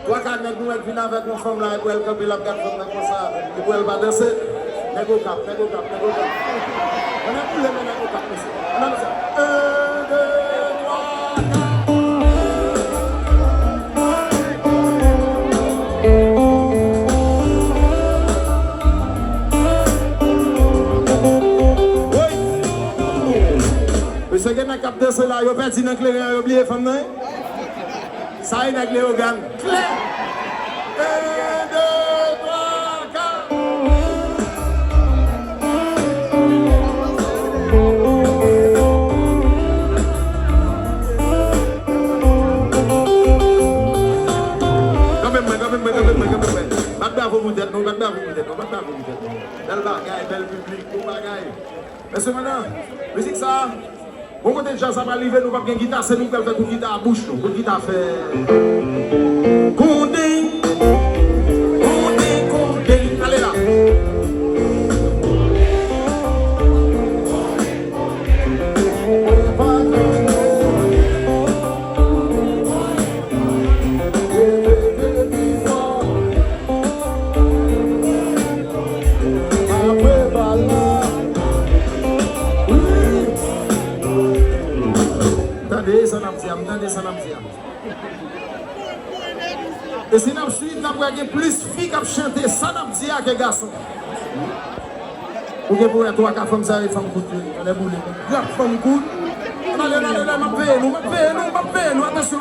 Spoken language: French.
Toi, quand nous venons avec une femme là, et puis elle campe la garde comme ça, et puis elle va danser. Négo cap. On a tous les mêmes négo cap. On a ça. 1, 2, 3, 4. Oui. C'est que nous cap danser là, vous perdu dans clair, vous oubliez femme là. Ça y est, avec les organes. Clair. 1, 2, 3, 4. Belle public, bon bagaille. Mais c'est maintenant, musique ça, bon côté de jazz, ça va arriver, nous pas bien guitare, c'est nous qui fait pour guitare à bouche, pour guitare fait. Condé, allez là. Attendez, ça n'a pas. Et si nous suivons, nous avons plus de filles qui chantent, ça n'a pas que garçons. Pour que pour les 3 4 femmes, ça va être femme coûte. On est boulé. La femme coûte. Allez, nous, attention.